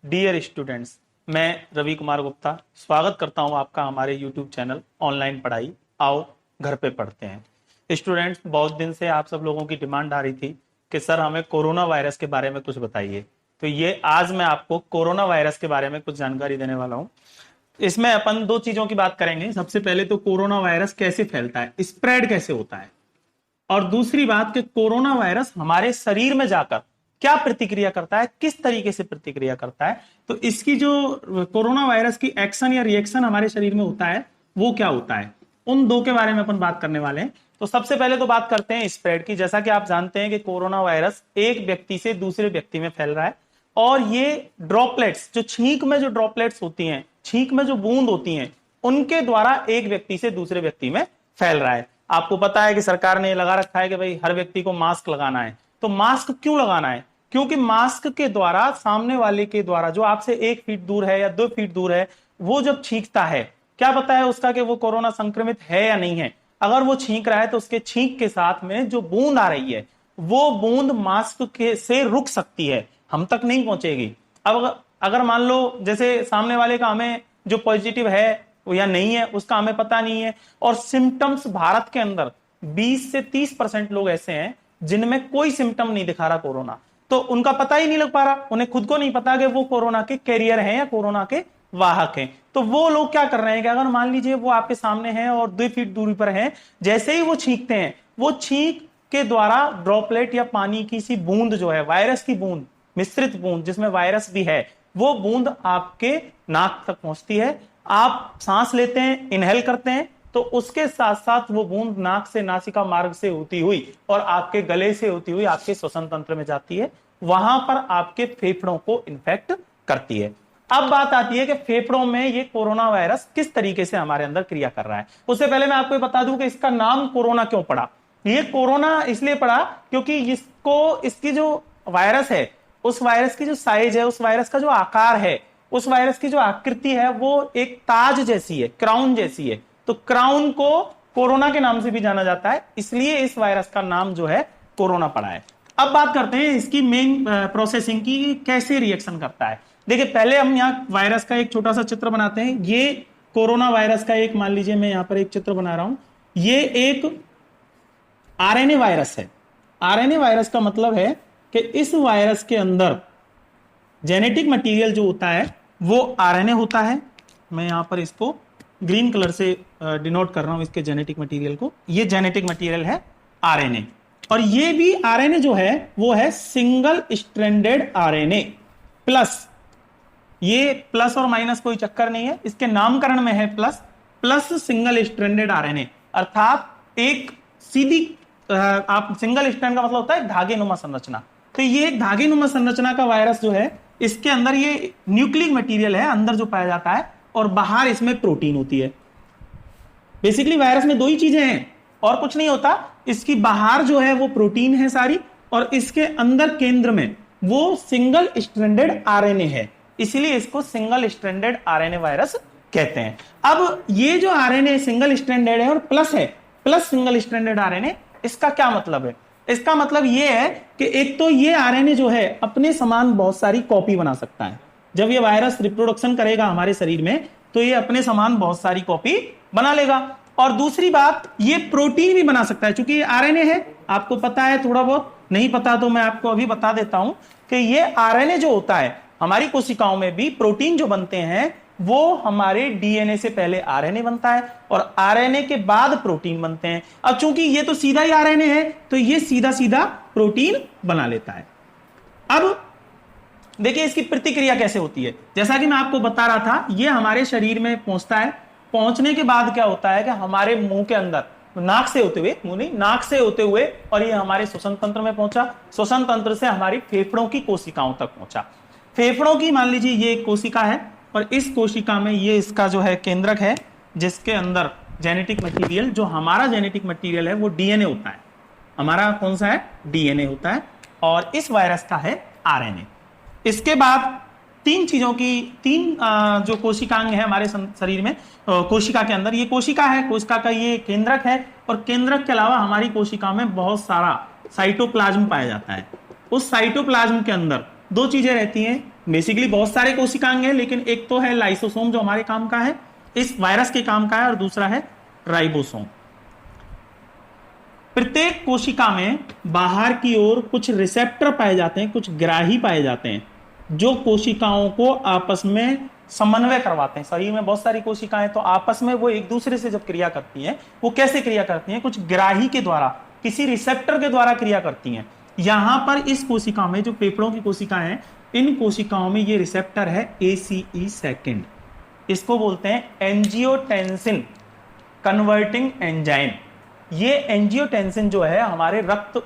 Dear students, मैं रवि कुमार गुप्ता स्वागत करता हूं आपका हमारे यूट्यूब चैनल ऑनलाइन पढ़ाई आओ घर पे पढ़ते हैं। स्टूडेंट्स, बहुत दिन से आप सब लोगों की डिमांड आ रही थी कि सर हमें कोरोना वायरस के बारे में कुछ बताइए, तो ये आज मैं आपको कोरोना वायरस के बारे में कुछ जानकारी देने वाला हूं। इसमें अपन दो चीजों की बात करेंगे। सबसे पहले तो कोरोना वायरस कैसे फैलता है, स्प्रेड कैसे होता है, और दूसरी बात कि कोरोना वायरस हमारे शरीर में जाकर क्या प्रतिक्रिया करता है, किस तरीके से प्रतिक्रिया करता है। तो इसकी जो कोरोना वायरस की एक्शन या रिएक्शन हमारे शरीर में होता है वो क्या होता है, उन दो के बारे में अपन बात करने वाले हैं। तो सबसे पहले तो बात करते हैं स्प्रेड की। जैसा कि आप जानते हैं कि कोरोना वायरस एक व्यक्ति से दूसरे व्यक्ति में फैल रहा है, और ये ड्रॉपलेट्स, जो छींक में जो ड्रॉपलेट्स होती हैं, छींक में जो बूंद होती हैं, उनके द्वारा एक व्यक्ति से दूसरे व्यक्ति में फैल रहा है। आपको पता है कि सरकार ने लगा रखा है कि भाई हर व्यक्ति को मास्क लगाना है। तो मास्क क्यों लगाना है? क्योंकि मास्क के द्वारा सामने वाले के द्वारा जो आपसे 1 फीट दूर है या 2 फीट दूर है, वो जब छींकता है, क्या पता है उसका कि वो कोरोना संक्रमित है या नहीं है। अगर वो छींक रहा है तो उसके छींक के साथ में जो बूंद आ रही है, वो बूंद मास्क के से रुक सकती है, हम तक नहीं पहुंचेगी। अब अगर मान लो जैसे सामने वाले का हमें जो पॉजिटिव है या नहीं है उसका हमें पता नहीं है, और सिम्टम्स भारत के अंदर 20 से 30% लोग ऐसे हैं जिनमें कोई सिम्टम नहीं दिखा रहा कोरोना, तो उनका पता ही नहीं लग पा रहा, उन्हें खुद को नहीं पता कि वो कोरोना के कैरियर हैं या कोरोना के वाहक हैं। तो वो लोग क्या कर रहे हैं कि अगर मान लीजिए वो आपके सामने हैं और 2 फीट दूरी पर हैं, जैसे ही वो छींकते हैं, वो छींक के द्वारा ड्रॉपलेट या पानी की सी बूंद जो है, वायरस की बूंद, मिश्रित बूंद जिसमें वायरस भी है, वो बूंद आपके नाक तक पहुंचती है। आप सांस लेते हैं, इनहेल करते हैं, तो उसके साथ साथ वो बूंद नाक से, नासिका मार्ग से होती हुई और आपके गले से होती हुई आपके श्वसन तंत्र में जाती है, वहां पर आपके फेफड़ों को इन्फेक्ट करती है। अब बात आती है कि फेफड़ों में ये कोरोना वायरस किस तरीके से हमारे अंदर क्रिया कर रहा है। उससे पहले मैं आपको बता दूं कि इसका नाम कोरोना क्यों पड़ा। ये कोरोना इसलिए पड़ा क्योंकि इसकी जो वायरस है, उस वायरस की जो साइज है, उस वायरस का जो आकार है, उस वायरस की जो आकृति है, वो एक ताज जैसी है, क्राउन जैसी है। तो क्राउन को कोरोना के नाम से भी जाना जाता है, इसलिए इस वायरस का नाम जो है कोरोना पड़ा है। अब बात करते हैं इसकी मेन प्रोसेसिंग की, कैसे रिएक्शन करता है। देखिए, पहले हम यहाँ वायरस का एक छोटा सा चित्र बनाते हैं। ये कोरोना वायरस का एक, मान लीजिए मैं यहां पर एक चित्र बना रहा हूं। ये एक आरएनए वायरस है। आरएनए वायरस का मतलब है कि इस वायरस के अंदर जेनेटिक मटेरियल जो होता है वो आरएनए होता है। मैं यहां पर इसको ग्रीन कलर से डिनोट कर रहा हूं, इसके जेनेटिक मटेरियल को। ये जेनेटिक मटेरियल है आरएनए, और ये भी आरएनए जो है वो है सिंगल स्ट्रैंडेड आरएनए प्लस। ये प्लस और माइनस कोई चक्कर नहीं है, इसके नामकरण में है plus, plus single stranded RNA, अर्थात एक सीधी, आप सिंगल स्ट्रैंड का मतलब होता है धागे नुमा संरचना। तो ये एक धागे नुमा संरचना का वायरस जो है, इसके अंदर ये न्यूक्लिक मटेरियल है अंदर जो पाया जाता है, और बाहर इसमें प्रोटीन होती है। बेसिकली वायरस में दो ही चीजें हैं और कुछ नहीं होता। इसकी बाहर जो है वो प्रोटीन है सारी, और इसके अंदर केंद्र में वो सिंगल स्ट्रैंडेड आरएनए है, इसीलिए इसको सिंगल स्ट्रैंडेड आरएनए वायरस कहते हैं। अब ये जो आरएनए सिंगल स्ट्रैंडेड है और प्लस है, प्लस सिंगल स्ट्रैंडेड आरएनए, इसका क्या मतलब है? इसका मतलब ये है कि एक तो ये आरएनए जो है अपने समान बहुत सारी कॉपी बना सकता है। जब ये वायरस रिप्रोडक्शन करेगा हमारे शरीर में, तो ये अपने समान बहुत सारी कॉपी बना लेगा। और दूसरी बात, ये प्रोटीन भी बना सकता है। चूंकि ये आरएनए है, आपको पता है, थोड़ा बहुत नहीं पता तो मैं आपको अभी बता देता हूं कि ये आरएनए जो होता है, हमारी कोशिकाओं में भी प्रोटीन जो बनते हैं वो हमारे डीएनए से पहले आरएनए बनता है और आरएनए के बाद प्रोटीन बनते हैं। अब चूंकि ये तो सीधा ही आरएनए है, तो ये सीधा सीधा प्रोटीन बना लेता है। अब देखिए इसकी प्रतिक्रिया कैसे होती है। जैसा कि मैं आपको बता रहा था, ये हमारे शरीर में पहुंचता है। पहुंचने के बाद क्या होता है कि हमारे मुंह के अंदर, नाक से होते हुए, मुंह नहीं, नाक से होते हुए, और ये हमारे श्वसन तंत्र में पहुंचा, श्वसन तंत्र से हमारी फेफड़ों की कोशिकाओं तक पहुंचा। फेफड़ों की मान लीजिए ये एक कोशिका है, और इस कोशिका में ये इसका जो है केंद्रक है, जिसके अंदर जेनेटिक मटेरियल, जो हमारा जेनेटिक मटेरियल है वो डीएनए होता है। हमारा कौन सा है? डीएनए होता है, और इस वायरस का है आरएनए। इसके बाद तीन चीजों की, जो कोशिकांग है हमारे शरीर में, कोशिका के अंदर, ये कोशिका है, कोशिका का ये केंद्रक है, और केंद्रक के अलावा हमारी कोशिका में बहुत सारा साइटोप्लाज्म पाया जाता है। उस साइटोप्लाज्म के अंदर दो चीजें रहती हैं, बेसिकली बहुत सारे कोशिकांग हैं, लेकिन एक तो है लाइसोसोम जो हमारे काम का है, इस वायरस के काम का है, और दूसरा है राइबोसोम। प्रत्येक कोशिका में बाहर की ओर कुछ रिसेप्टर पाए जाते हैं, कुछ ग्राही पाए जाते हैं, जो कोशिकाओं को आपस में समन्वय करवाते हैं। शरीर में बहुत सारी कोशिकाएं, तो आपस में वो एक दूसरे से जब क्रिया करती हैं, वो कैसे क्रिया करती हैं? कुछ ग्राही के द्वारा, किसी रिसेप्टर के द्वारा क्रिया करती हैं। यहां पर इस कोशिका में, जो फेफड़ों की कोशिकाएं हैं, इन कोशिकाओं में ये रिसेप्टर है ACE सेकेंड। इसको बोलते हैं एंजियोटेंसिन कन्वर्टिंग एंजाइम। ये एंजियोटेंसिन जो है हमारे रक्त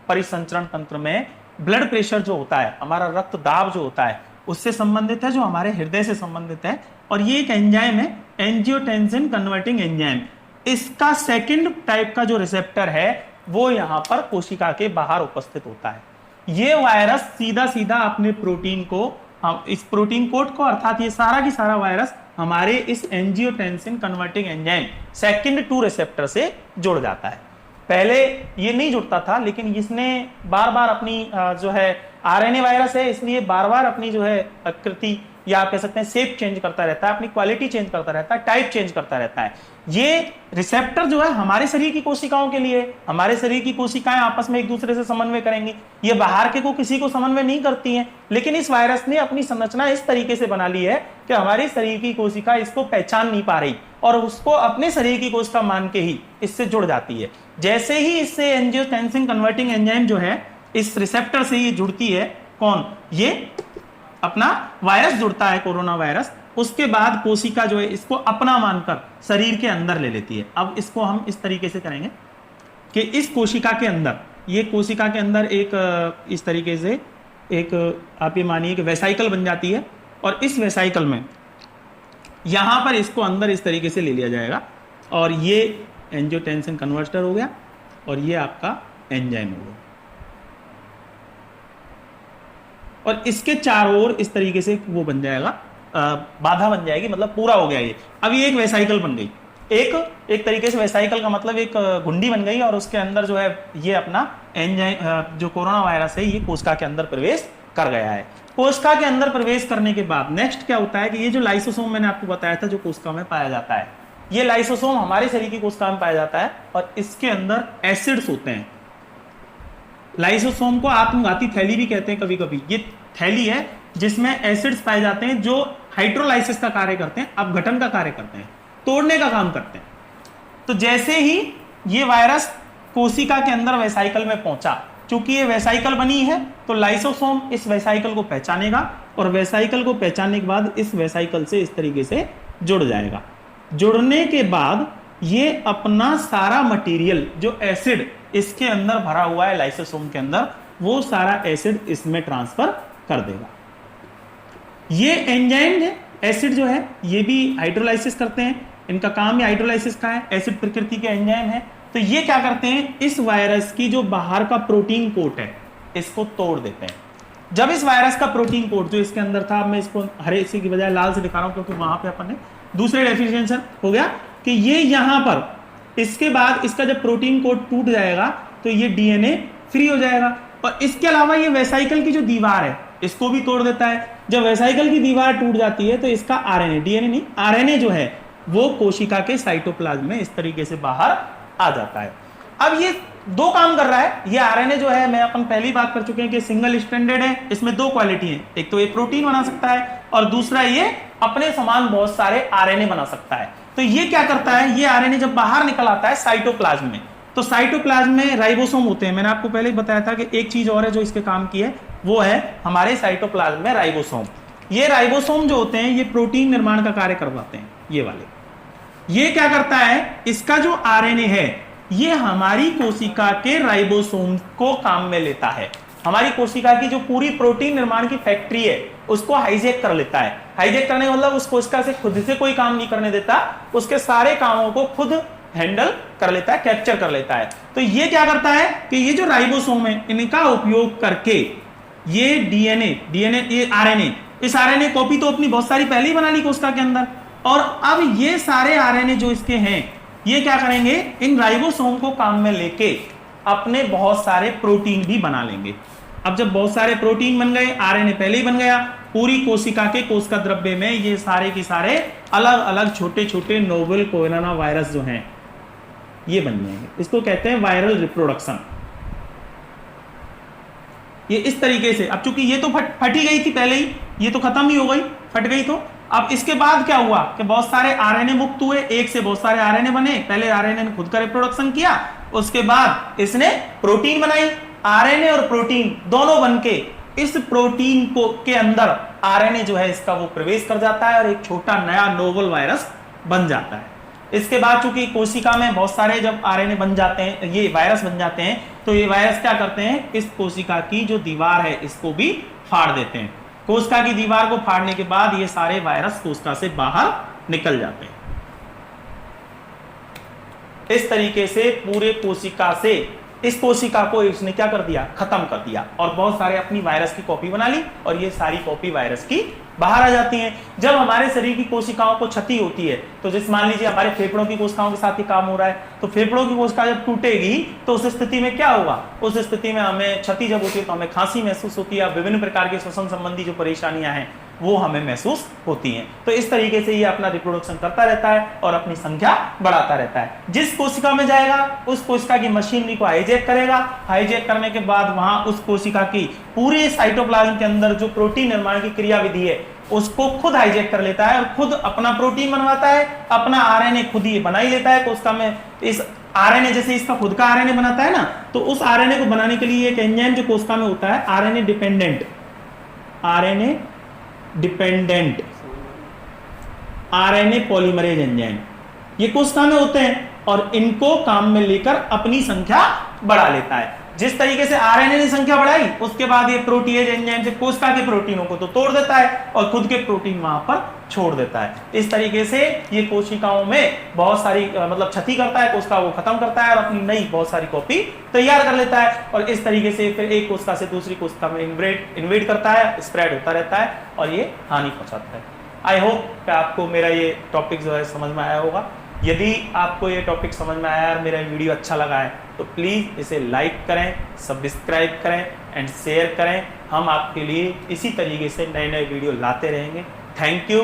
परिसंचरण तंत्र में ब्लड प्रेशर जो होता है, हमारा रक्त दाब जो होता है, उससे संबंधित है, जो हमारे हृदय से संबंधित है। और ये एक एंजाइम है, एंजियोटेंसिन कन्वर्टिंग एंजाइम। इसका सेकंड टाइप का जो रिसेप्टर है वो यहां पर कोशिका के बाहर उपस्थित होता है। ये वायरस सीधा सीधा अपने प्रोटीन को, हम इस प्रोटीन कोड को, अर्थात ये सारा की सारा वायरस हमारे इस angiotensin converting enzyme second 2 receptor से जुड़ जाता है। पहले ये नहीं जुड़ता था, लेकिन इसने बार बार अपनी जो है आरएनए वायरस है, इसलिए बार बार अपनी जो है आकृति, या आप कह सकते हैं शेप चेंज करता रहता है, अपनी क्वालिटी चेंज करता रहता है, टाइप चेंज करता रहता है। ये रिसेप्टर जो है हमारे शरीर की कोशिकाओं के लिए, हमारे शरीर की कोशिकाएं आपस में एक दूसरे से समन्वय करेंगी। ये बाहर के को किसी को समन्वय नहीं करती हैं, लेकिन इस वायरस ने अपनी संरचना इस तरीके से बना ली है कि हमारे शरीर की कोशिका इसको पहचान नहीं पा रही, और उसको अपने शरीर की कोशिका मान के ही इससे जुड़ जाती है। जैसे ही इससे एंजियोटेंसिन कन्वर्टिंग एंजाइम जो है इस रिसेप्टर से ये जुड़ती है, कौन? ये अपना वायरस जुड़ता है, कोरोना वायरस। उसके बाद कोशिका जो है इसको अपना मानकर शरीर के अंदर ले लेती है। अब इसको हम इस तरीके से करेंगे कि इस कोशिका के अंदर, ये कोशिका के अंदर एक इस तरीके से एक, आप ये मानिए कि वेसाइकल बन जाती है, और इस वेसाइकल में यहां पर इसको अंदर इस तरीके से ले लिया जाएगा, और ये एंजियोटेंसिन कन्वर्टर हो गया, और ये आपका एंजाइम हो गया, और इसके चारों ओर इस तरीके से वो बन जाएगा, बाधा बन जाएगी, मतलब पूरा हो गया ये। अब ये एक वेसाइकल बन गई, एक तरीके से वेसाइकल का मतलब एक गुंडी बन गई, और उसके अंदर जो है ये अपना एंजाइम, जो कोरोना वायरस है, ये कोशिका के अंदर प्रवेश कर गया है। कोशिका के अंदर प्रवेश करने के बाद नेक्स्ट क्या होता है कि ये जो लाइसोसोम मैंने आपको बताया था, जो कोशिका में पाया जाता है, ये लाइसोसोम हमारे शरीर की कोशिका में पाया जाता है, और इसके अंदर एसिड्स होते हैं। लाइसोसोम को आत्मघाती थैली भी कहते हैं कभी कभी। ये थैली है जिसमें एसिड्स पाए जाते हैं, जो हाइड्रोलाइसिस का कार्य करते हैं, अपघटन का कार्य करते हैं, तोड़ने का काम करते हैं। तो जैसे ही ये वायरस कोशिका के अंदर वेसाइकल में पहुंचा, चूंकि ये वेसाइकल बनी है, तो लाइसोसोम इस वेसाइकल को पहचानेगा, और वेसाइकल को पहचानने के बाद इस वेसाइकल से इस तरीके से जुड़ जाएगा। जुड़ने के बाद ये अपना सारा मटेरियल, जो एसिड इसके अंदर भरा हुआ है लाइसोसोम के अंदर, वो सारा एसिड इसमें ट्रांसफर कर देगा। ये एंजाइम है, एसिड जो है ये भी हाइड्रोलाइसिस करते हैं, इनका काम ही हाइड्रोलाइसिस का है, एसिड प्रकृति के एंजाइम है। तो ये क्या करते हैं, इस वायरस की जो बाहर का प्रोटीन कोट है, इसको तोड़ देते हैं। जब इस वायरस का प्रोटीन कोट जो इसके अंदर था, मैं इसको हरे से की बजाय लाल से दिखा रहा हूं, क्योंकि वहां पे अपन ने दूसरे डेफिनेशन हो गया कि ये यहां पर, इसके बाद इसका जब प्रोटीन कोट टूट जाएगा तो ये डीएनए फ्री हो जाएगा। और इसके अलावा ये वेसाइकल की जो दीवार है, इसको भी तोड़ देता है। जब वेसाइकल की दीवार टूट जाती है तो इसका आरएनए, डीएनए नहीं, आरएनए जो है वो कोशिका के साइटोप्लाज्म में इस तरीके से बाहर आ जाता है। अब ये दो काम कर रहा है। ये आरएनए जो है, मैं अपन पहली बात कर चुके हैं कि सिंगल स्ट्रैंडेड है, इसमें दो क्वालिटी है, एक तो ये प्रोटीन बना सकता है, और दूसरा ये अपने समान बहुत सारे आरएनए बना सकता है। तो ये क्या करता है, ये आरएनए जब बाहर निकल आता है साइटोप्लाज्म में, तो साइटोप्लाज्म में राइबोसोम होते हैं। मैंने आपको पहले ही बताया था कि एक चीज और है जो इसके काम की है, वो है हमारे साइटोप्लाज्म में राइबोसोम। ये राइबोसोम जो होते हैं ये प्रोटीन निर्माण का कार्य करवाते हैं। ये वाले, ये क्या करता है, इसका जो आरएनए है ये हमारी कोशिका के राइबोसोम को काम में लेता है। हमारी कोशिका की जो पूरी प्रोटीन निर्माण की फैक्ट्री है उसको हाईजैक कर लेता है। हाईजैक करने का मतलब उस कोशिका से खुद से कोई काम नहीं करने देता, उसके सारे कामों को खुद हैंडल कर लेता है, कैप्चर कर लेता है। तो ये क्या करता है कि ये जो राइबोसोम है इनका उपयोग करके ये डीएनए ये आरएनए, इस आरएनए कॉपी तो अपनी बहुत सारी पहले ही बना ली कोशिका के अंदर, और अब ये सारे आरएनए जो इसके हैं ये क्या करेंगे, इन राइबोसोम को काम में लेके अपने बहुत सारे प्रोटीन भी बना लेंगे। अब जब बहुत सारे प्रोटीन बन गए, आरएनए पहले ही बन गया, पूरी कोशिका के कोशिका द्रव्य में ये सारे के सारे अलग अलग छोटे छोटे नोवेल कोरोना वायरस जो हैं ये बन जाएंगे। इसको कहते हैं वायरल रिप्रोडक्शन। ये इस तरीके से, अब चूंकि ये तो फट ही गई थी पहले ही, ये तो खत्म ही हो गई, फट गई। तो अब इसके बाद क्या हुआ कि बहुत सारे आरएनए मुक्त हुए, एक से बहुत सारे आरएनए बने। पहले आरएनए ने खुद का रिप्रोडक्शन किया, उसके बाद इसने प्रोटीन बनाई। आरएनए और प्रोटीन दोनों बनके इस प्रोटीन को के अंदर आरएनए जो है इसका वो प्रवेश कर जाता है और एक छोटा नया नोवेल वायरस बन जाता है। इसके बाद चूंकि कोशिका में बहुत सारे जब आरएनए बन जाते हैं, ये वायरस बन जाते हैं, तो ये वायरस क्या करते हैं, इस कोशिका की जो दीवार है इसको भी फाड़ देते हैं। कोशिका की दीवार को फाड़ने के बाद ये सारे वायरस कोशिका से बाहर निकल जाते हैं। इस तरीके से पूरे कोशिका से इस कोशिका को इसने क्या कर दिया, खत्म कर दिया और बहुत सारे अपनी वायरस की कॉपी बना ली और ये सारी कॉपी वायरस की बाहर आ जाती हैं। जब हमारे शरीर की कोशिकाओं को क्षति होती है, तो जैसे मान लीजिए हमारे फेफड़ों की कोशिकाओं के साथ ही काम हो रहा है, तो फेफड़ों की कोशिका जब टूटेगी तो उस स्थिति में क्या होगा, उस स्थिति में हमें क्षति जब होती है तो हमें खांसी महसूस होती है, विभिन्न प्रकार के श्वसन संबंधी जो परेशानियां हैं वो हमें महसूस होती हैं। तो इस तरीके से ये अपना रिप्रोडक्शन करता रहता है और अपनी संख्या बढ़ाता रहता है। जिस कोशिका में जाएगा उस कोशिका की मशीनरी को हाईजैक करेगा, हाईजैक करने के बाद वहां उस कोशिका की पूरे साइटोप्लाज्म के अंदर जो प्रोटीन निर्माण की क्रियाविधि है उसको खुद हाईजैक कर लेता है और खुद अपना प्रोटीन बनवाता है, अपना आरएनए खुद ही बना ही लेता है कोशिका में। इस आरएनए जैसे इसका खुद का आरएनए बनाता है ना, तो उस आरएनए को बनाने के लिए एक एंजाइम जो कोशिका में होता है, RNA dependent RNA polymerase enzyme, ये कोशिका में होते हैं और इनको काम में लेकर अपनी संख्या बढ़ा लेता है। जिस तरीके से आरएनए ने संख्या बढ़ाई, उसके बाद ये प्रोटीएज एंजाइम से कोशिका के प्रोटीनों को तो तोड़ देता है और खुद के प्रोटीन वहां पर छोड़ देता है। इस तरीके से ये कोशिकाओं में बहुत सारी मतलब क्षति करता है, कोशिका को खत्म करता है और अपनी नई बहुत सारी कॉपी तैयार कर लेता है और इस तरीके से फिर एक कोशिका से दूसरी कोशिका में इन्वेड करता है, स्प्रेड होता रहता है और ये हानि पहुंचाता है। आई होप कि आपको मेरा ये टॉपिक जो है समझ में आया होगा। यदि आपको ये टॉपिक समझ में आया और मेरा वीडियो अच्छा लगा है तो प्लीज़ इसे लाइक करें, सब्सक्राइब करें एंड शेयर करें। हम आपके लिए इसी तरीके से नए नए वीडियो लाते रहेंगे। Thank you.